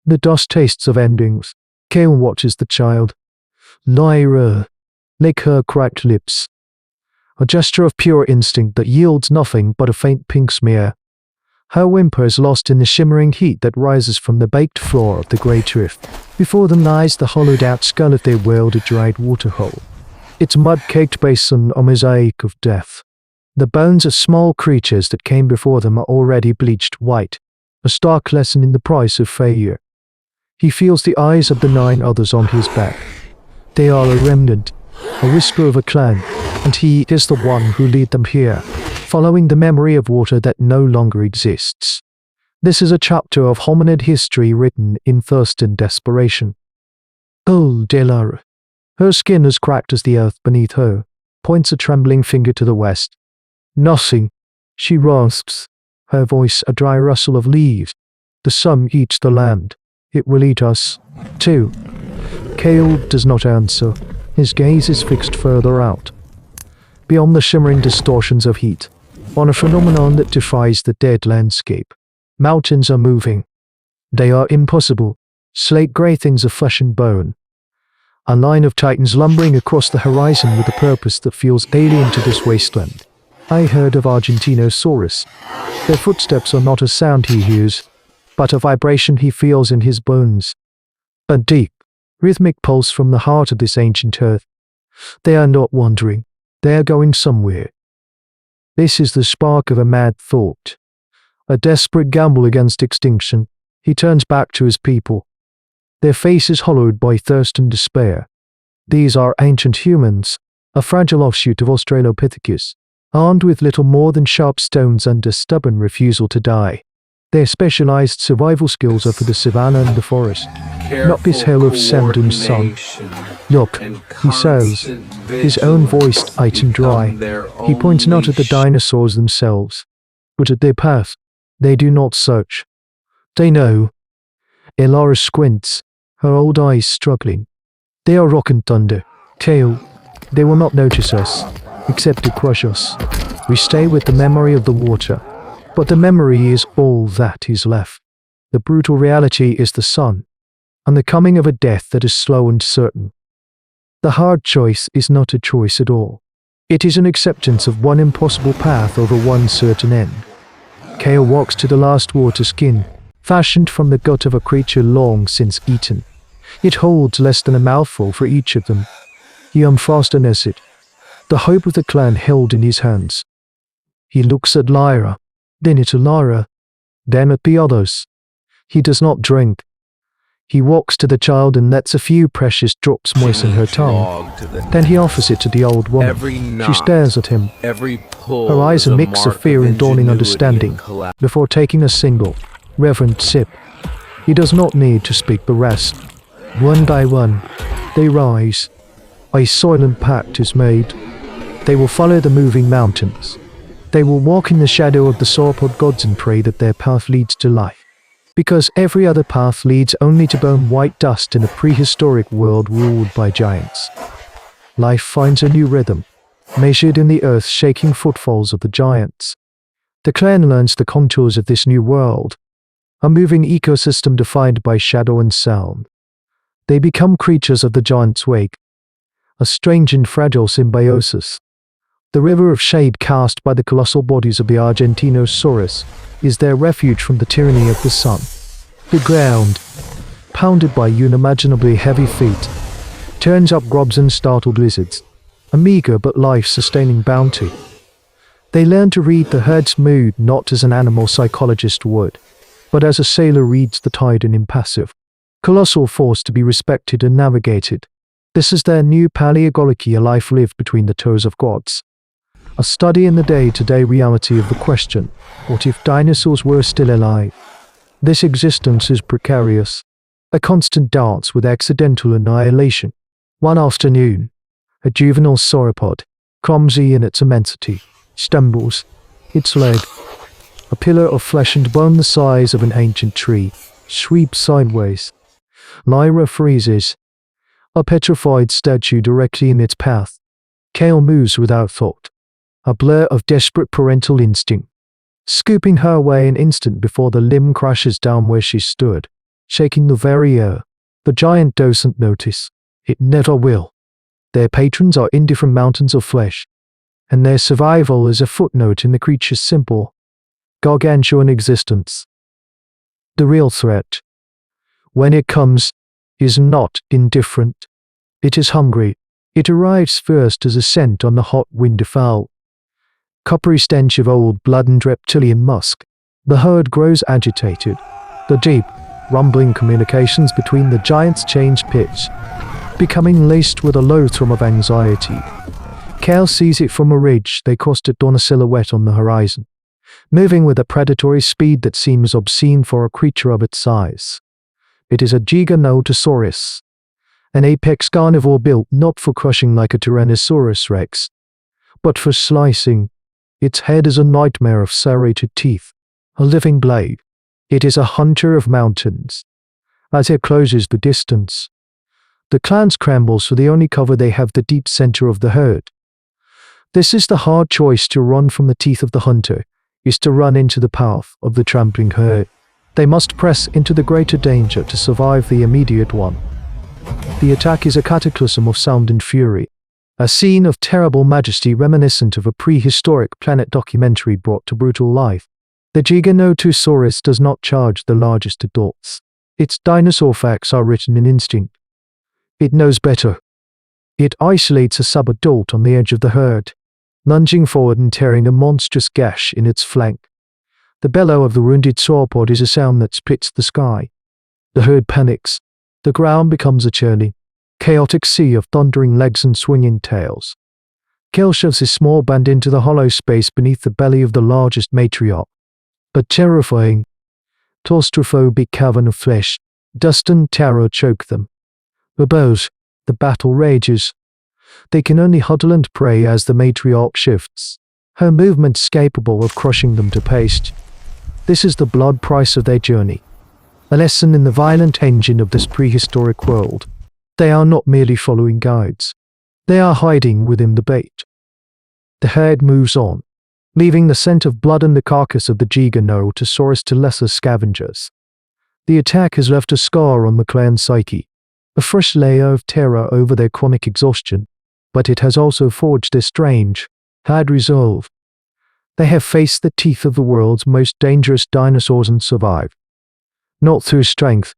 The dust tastes of endings. Kale watches the child. Lyra, lick her cracked lips. A gesture of pure instinct that yields nothing but a faint pink smear. Her whimpers lost in the shimmering heat that rises from the baked floor of the great rift. Before them lies the hollowed-out skull of their world-dried waterhole. Its mud-caked basin a mosaic of death. The bones of small creatures that came before them are already bleached white, a stark lesson in the price of failure. He feels the eyes of the 9 others on his back. They are a remnant, a whisper of a clan, and he is the one who led them here, following the memory of water that no longer exists. This is a chapter of hominid history written in thirst and desperation. Oh, Delara. Her skin as cracked as the earth beneath her, points a trembling finger to the west. Nothing, she rasps, her voice a dry rustle of leaves. The sun eats the land. It will eat us, too. Kale does not answer. His gaze is fixed further out, beyond the shimmering distortions of heat, on a phenomenon that defies the dead landscape. Mountains are moving. They are impossible, slate-grey things of flesh and bone. A line of titans lumbering across the horizon with a purpose that feels alien to this wasteland. I heard of Argentinosaurus. Their footsteps are not a sound he hears, but a vibration he feels in his bones. A deep, rhythmic pulse from the heart of this ancient earth. They are not wandering. They are going somewhere. This is the spark of a mad thought. A desperate gamble against extinction. He turns back to his people. Their faces hollowed by thirst and despair. These are ancient humans, a fragile offshoot of Australopithecus, armed with little more than sharp stones and a stubborn refusal to die. Their specialized survival skills are for the savannah and the forest, not this hell of sand and sun. Look, he says, his own voice tight and dry. He points not at the dinosaurs themselves, but at their path. They do not search. They know. Elara squints, her old eyes struggling. They are rock and thunder. Kale, they will not notice us, except to crush us. We stay with the memory of the water, but the memory is all that is left. The brutal reality is the sun, and the coming of a death that is slow and certain. The hard choice is not a choice at all. It is an acceptance of one impossible path over one certain end. Kale walks to the last water skin, fashioned from the gut of a creature long since eaten. It holds less than a mouthful for each of them. He unfastens it, the hope of the clan held in his hands. He looks at Lyra, then at Lyra, then at the others. He does not drink. He walks to the child and lets a few precious drops moisten her tongue. Then he offers it to the old woman. She stares at him, her eyes a mix of fear and dawning understanding, before taking a single, reverent sip. He does not need to speak the rest. One by one, they rise. A silent pact is made. They will follow the moving mountains. They will walk in the shadow of the sauropod gods and pray that their path leads to life. Because every other path leads only to bone white dust in a prehistoric world ruled by giants. Life finds a new rhythm, measured in the earth-shaking footfalls of the giants. The clan learns the contours of this new world, a moving ecosystem defined by shadow and sound. They become creatures of the giant's wake, a strange and fragile symbiosis. The river of shade cast by the colossal bodies of the Argentinosaurus is their refuge from the tyranny of the sun. The ground, pounded by unimaginably heavy feet, turns up grubs and startled lizards, a meager but life-sustaining bounty. They learn to read the herd's mood not as an animal psychologist would, but as a sailor reads the tide in impassive, colossal force to be respected and navigated. This is their new Paleontology, a life lived between the toes of gods. A study in the day-to-day reality of the question, what if dinosaurs were still alive? This existence is precarious, a constant dance with accidental annihilation. One afternoon, a juvenile sauropod, clumsy in its immensity, stumbles. Its leg, a pillar of flesh and bone the size of an ancient tree, sweeps sideways. Lyra freezes, a petrified statue directly in its path. Kale moves without thought, a blur of desperate parental instinct, scooping her away an instant before the limb crashes down where she stood. shaking the very air. The giant doesn't notice. It never will. Their patrons are indifferent mountains of flesh, and their survival is a footnote in the creature's simple, gargantuan existence. The real threat, when it comes, is not indifferent. It is hungry. It arrives first as a scent on the hot wind fowl. Coppery stench of old blood and reptilian musk. The herd grows agitated. The deep, rumbling communications between the giants change pitch, becoming laced with a low thrum of anxiety. Kale sees it from a ridge they crossed at dawn, a silhouette on the horizon, moving with a predatory speed that seems obscene for a creature of its size. It is a Giganotosaurus, an apex carnivore built not for crushing like a Tyrannosaurus rex, but for slicing. Its head is a nightmare of serrated teeth, a living blade. It is a hunter of mountains. As it closes the distance, the clan scrambles for the only cover they have, the deep center of the herd. This is the hard choice: to run from the teeth of the hunter is to run into the path of the trampling herd. They must press into the greater danger to survive the immediate one. The attack is a cataclysm of sound and fury, a scene of terrible majesty reminiscent of a prehistoric planet documentary brought to brutal life. The Giganotosaurus does not charge the largest adults. Its dinosaur facts are written in instinct. It knows better. It isolates a sub-adult on the edge of the herd, lunging forward and tearing a monstrous gash in its flank. The bellow of the wounded sauropod is a sound that splits the sky. The herd panics. The ground becomes a churning, chaotic sea of thundering legs and swinging tails. Kale shoves his small band into the hollow space beneath the belly of the largest matriarch. A terrifying, claustrophobic cavern of flesh. Dust and terror choke them. Above, the battle rages. They can only huddle and pray as the matriarch shifts, her movements capable of crushing them to paste. This is the blood price of their journey, a lesson in the violent engine of this prehistoric world. They are not merely following guides. They are hiding within the bait. The herd moves on, leaving the scent of blood and the carcass of the Giganotosaurus to lesser scavengers. The attack has left a scar on the clan's psyche, a fresh layer of terror over their chronic exhaustion, but it has also forged a strange, hard resolve. They have faced the teeth of the world's most dangerous dinosaurs and survived. Not through strength,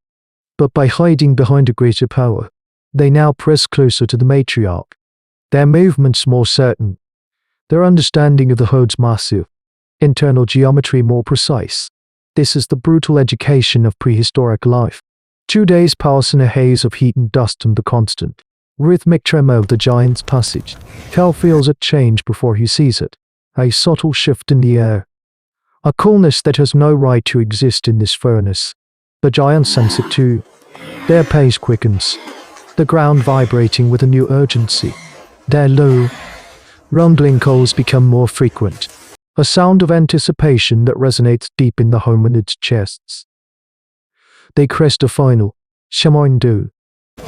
but by hiding behind a greater power. They now press closer to the matriarch, their movements more certain, their understanding of the herd's massive internal geometry more precise. This is the brutal education of prehistoric life. 2 days pass in a haze of heat and dust and the constant, rhythmic tremor of the giant's passage. Cal feels a change before he sees it, a subtle shift in the air, a coolness that has no right to exist in this furnace. The giants sense it too. Their pace quickens, the ground vibrating with a new urgency. Their low, rumbling calls become more frequent, a sound of anticipation that resonates deep in the hominid's chests. They crest a final, shimmering dew,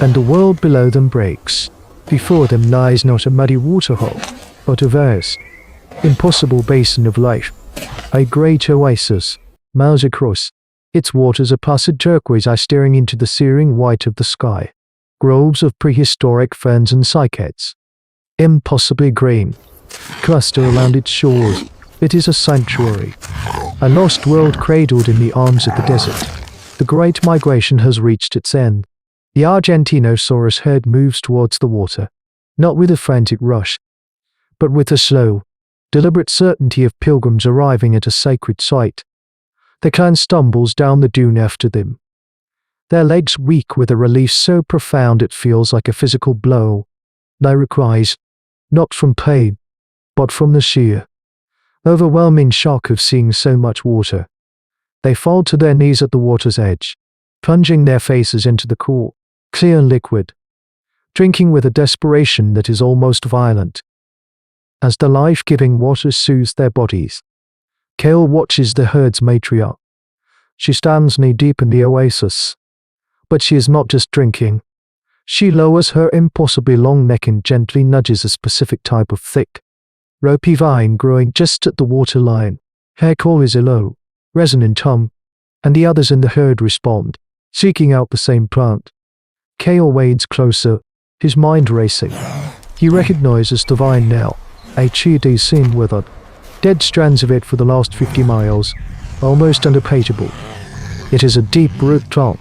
and the world below them breaks. Before them lies not a muddy waterhole, but a vast, impossible basin of life, a great oasis, miles across. Its waters, a placid turquoise, are staring into the searing white of the sky. Groves of prehistoric ferns and cycads, impossibly green, cluster around its shores. It is a sanctuary, a lost world cradled in the arms of the desert. The great migration has reached its end. The Argentinosaurus herd moves towards the water, not with a frantic rush, but with a slow, deliberate certainty of pilgrims arriving at a sacred site. The clan stumbles down the dune after them, their legs weak with a relief so profound it feels like a physical blow. Lyra cries, not from pain, but from the sheer, overwhelming shock of seeing so much water. They fall to their knees at the water's edge, plunging their faces into the cool, clear liquid, drinking with a desperation that is almost violent. As the life-giving water soothes their bodies, Kale watches the herd's matriarch. She stands knee-deep in the oasis. But she is not just drinking. She lowers her impossibly long neck and gently nudges a specific type of thick, ropey vine growing just at the waterline. Her call is a low, resonant hum, and the others in the herd respond. seeking out the same plant. Kale wades closer, his mind racing. He recognizes the vine now, a tree he's seen withered. Dead strands of it for the last 50 miles, almost unpageable. It is a deep-root plant,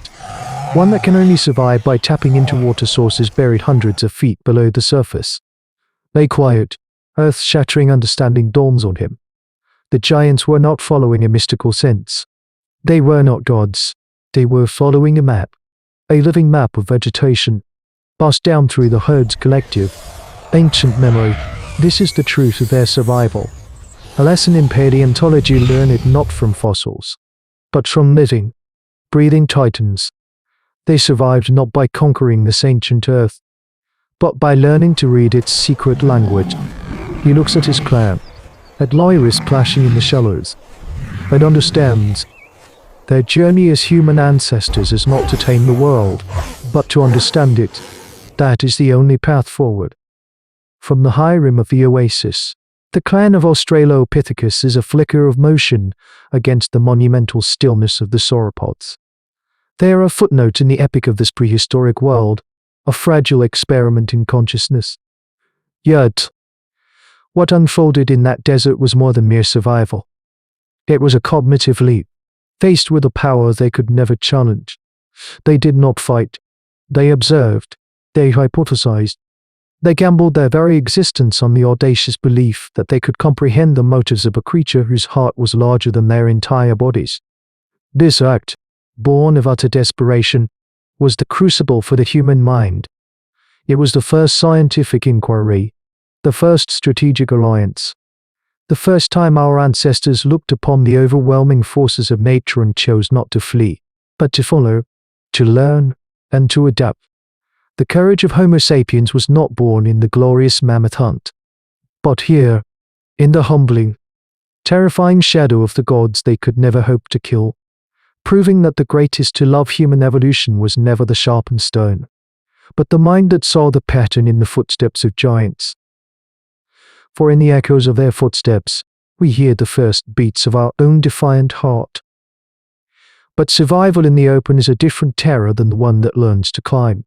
one that can only survive by tapping into water sources buried hundreds of feet below the surface. A quiet, earth-shattering understanding dawns on him. The giants were not following a mystical sense. They were not gods. They were following a map, a living map of vegetation, passed down through the herd's collective, ancient memory. This is the truth of their survival. A lesson in paleontology learned not from fossils, but from living, breathing titans. They survived not by conquering this ancient earth, but by learning to read its secret language. He looks at his clan, at Lyra splashing in the shallows, and understands their journey as human ancestors is not to tame the world, but to understand it. That is the only path forward. From the high rim of the oasis, the clan of Australopithecus is a flicker of motion against the monumental stillness of the sauropods. They are a footnote in the epic of this prehistoric world, a fragile experiment in consciousness. Yet, what unfolded in that desert was more than mere survival. It was a cognitive leap, faced with a power they could never challenge. They did not fight. They observed. They hypothesized. They gambled their very existence on the audacious belief that they could comprehend the motives of a creature whose heart was larger than their entire bodies. This act, born of utter desperation, was the crucible for the human mind. It was the first scientific inquiry, the first strategic alliance, the first time our ancestors looked upon the overwhelming forces of nature and chose not to flee, but to follow, to learn, and to adapt. The courage of Homo sapiens was not born in the glorious mammoth hunt, but here, in the humbling, terrifying shadow of the gods they could never hope to kill, proving that the greatest to love human evolution was never the sharpened stone, but the mind that saw the pattern in the footsteps of giants. For in the echoes of their footsteps, we hear the first beats of our own defiant heart. But survival in the open is a different terror than the one that learns to climb.